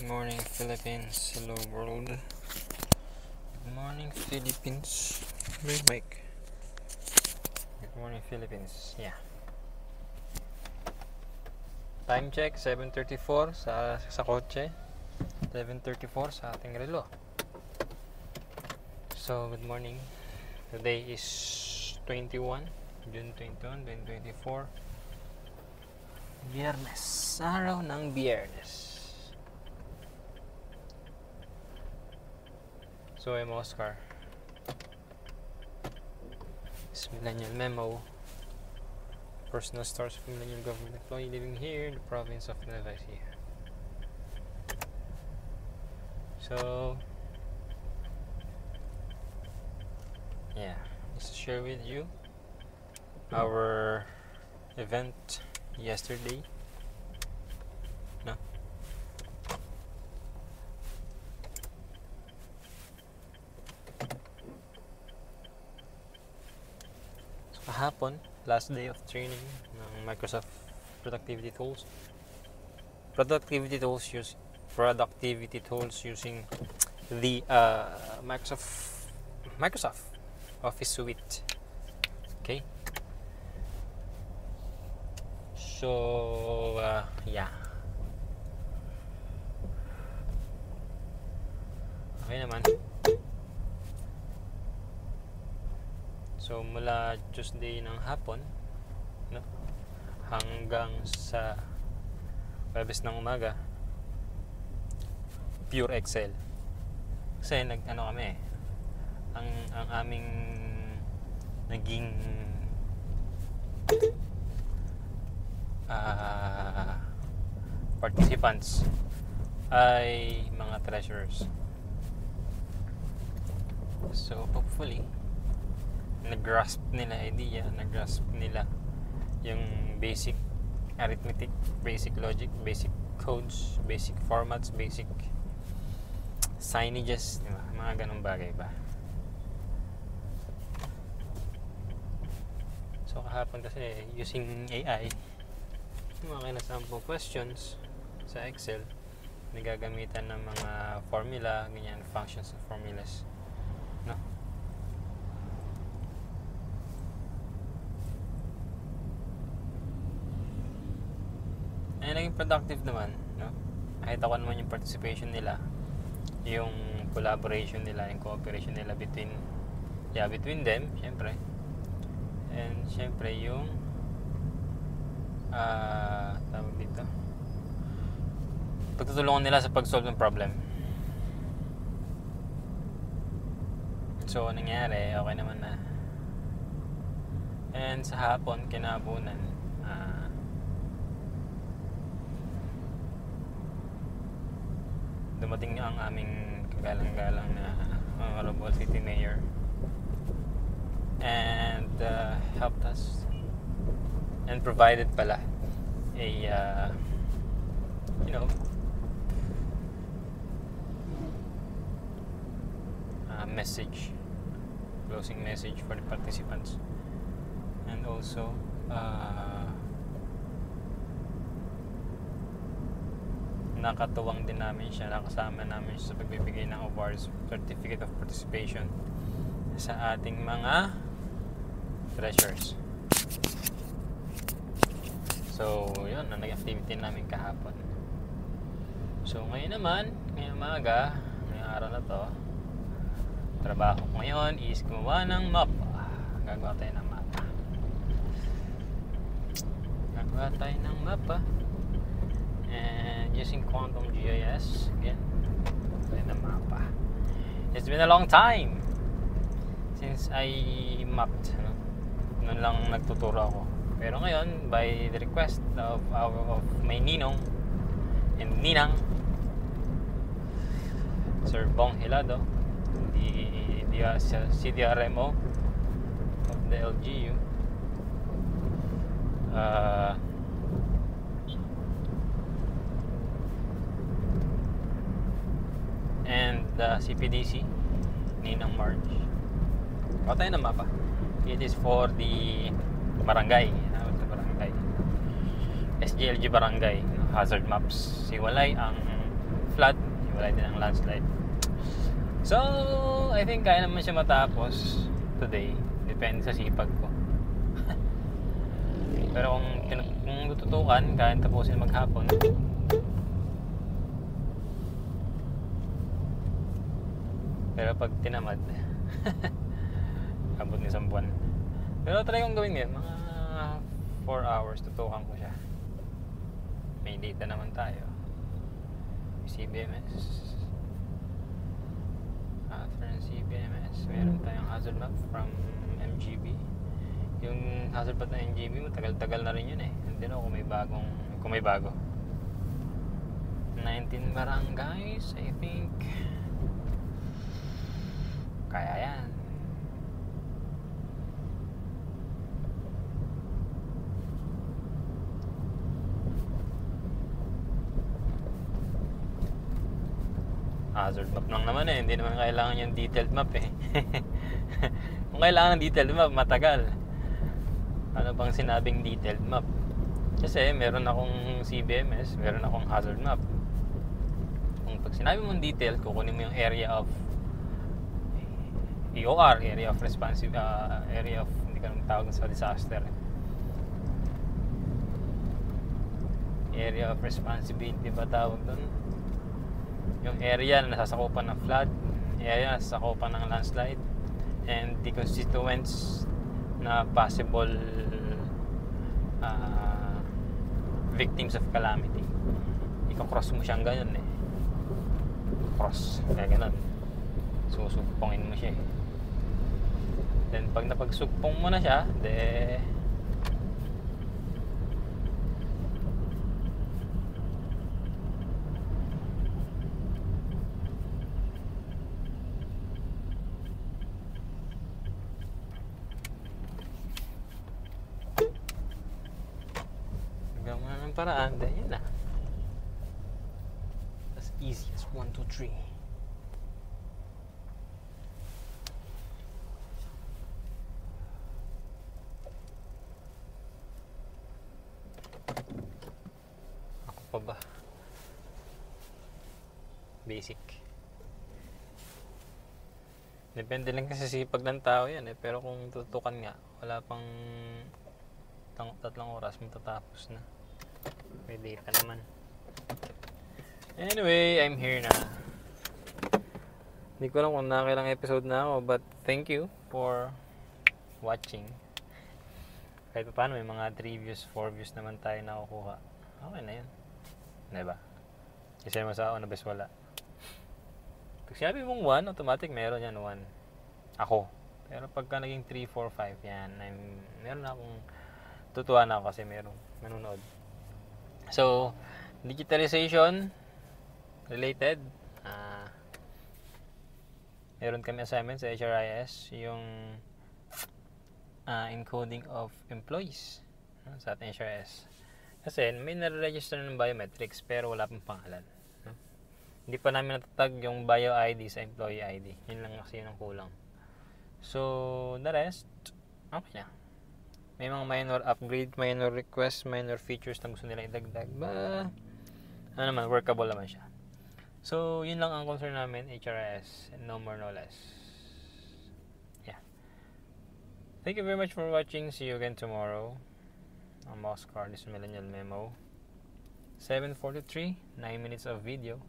Good morning, Philippines. Hello, world. Good morning, Philippines. Where's Mike? Good morning, Philippines. Yeah. Time check, 7:34 sa kotse. 7:34 sa ating relo. So, good morning. Today is June 21, 2024. Biyernes. Araw ng Biyernes. So, I'm Oscar. This Millennial Memo. Personal stars of Millennial Government employee living here in the province of Nueva Ecija. So, yeah, just to share with you our event yesterday. No? So, kahapon, last day of training ng Microsoft Productivity Tools. Productivity tools using the Microsoft Office Suite. Okay. So, yeah. Okay naman. So, mula Tuesday ng hapon, no, hanggang sa Webes ng umaga, pure Excel. Kasi kami, ang aming naging participants ay mga treasurers. So hopefully nag-grasp nila idea, nag-grasp nila yung basic arithmetic, basic logic, basic codes, basic formats, basic signages, diba? Mga ganong bagay ba. So kahapon kasi using AI, yung mga kinasample questions sa Excel, nagagamitan ng mga formula, ganyan, functions and formulas, no? Ay, naging productive naman, no? Nakita ko naman yung participation nila, yung collaboration nila, yung cooperation nila between them, syempre. And syempre yung tawag dito, pagtutulungan nila sa pag-solve ng problem. So, nangyari, okay naman na. And sa hapon, kinabunan, dumating ang aming kagalang-galang na Honorable City Mayor and helped us and provided pala a message, closing message for the participants, and also nakatuwang din namin siya, nakasama namin siya sa pagbibigay ng awards, certificate of participation sa ating mga treasures. So, yun, ang nag-activity namin kahapon. So, ngayon naman, ngayong umaga, ngayong araw na to, trabaho ko ngayon is gumawa ng mapa. Gagawa tayo ng mapa. And using Quantum GIS, again, tayo ng mapa. It's been a long time since I mapped, no? Noon lang nagtuturo ako. Pero ngayon, by the request of my ninong and ninang, Sir Bong Hilado, the CDRMO of the LGU, and the CPDC, Ninang March. Patay na mapa. It is for the barangay. SGLG barangay hazard maps. Siwalay ang flood, hiwalay din ang landslide. So, I think kaya naman siya matapos today. Depende sa sipag ko. Pero kung tututukan, kaya tapusin maghapon. Pero pag tinamad, abot ng isang buwan. Pero try kong gawin yun, mga 4 hours, tutukan ko siya. May data naman tayo. CBMS. After ng CBMS, meron tayong hazard map from MGB. Yung hazard map ng MGB, matagal-tagal na rin yun eh. Hindi na kung may bago. 19 barangays, I think. Kaya yan. Hazard map lang naman eh. Hindi naman kailangan yung detailed map eh. Kung kailangan ng detailed map, matagal. Ano bang sinabing detailed map? Kasi meron akong CBMS, meron akong hazard map. Kung pag sinabi mong detail, kukunin mo yung area of EOR, area of responsive, area of, hindi ka naman tawag sa disaster. Area of responsibility ba tawag doon? Yung area na nasasakupan ng flood, area na nasasakupan ng landslide, and the constituents na possible victims of calamity. Ika-cross mo siyang ganyan eh. Cross, kaya ganun. Susugpongin mo siya eh. Then pag napagsugpong mo na siya, gawin ng paraan, yun na. As easy as 1, 2, 3. Pa ba? Basic. Depende lang kasi sipag ng tao yan eh. Pero kung tutukan nga, wala pang 3 oras matatapos na. May data naman. Anyway, I'm here na. Hindi ko alam kung nakailang episode na ako, but thank you for watching. Kahit pa paano, may mga 3 views, 4 views naman tayo nakukuha. Okay na yun. Diba? Kasi mo sa ako na best wala. Pag sinabi mong 1, automatic meron yan 1. Ako. Pero pagka naging 3, 4, 5, yan. Meron na akong tutuwa na ako kasi merong manunood. So, digitalization related. Meron kami assignment sa HRIS. Yung encoding of employees sa ating HRIS. Kasi may nare-register ng biometrics pero wala pang pangalan. No? Hindi pa namin natatag yung bio ID sa employee ID. Yun lang kasi yun ang kulang. So, the rest, okay na. May mga minor upgrade, minor request, minor features na gusto nila idagdag. Ano naman, workable naman siya. So, yun lang ang concern namin, HRIS, no more no less. Yeah. Thank you very much for watching. See you again tomorrow. I'm Oscar, this is Millennial Memo. 7:43, 9 minutes of video.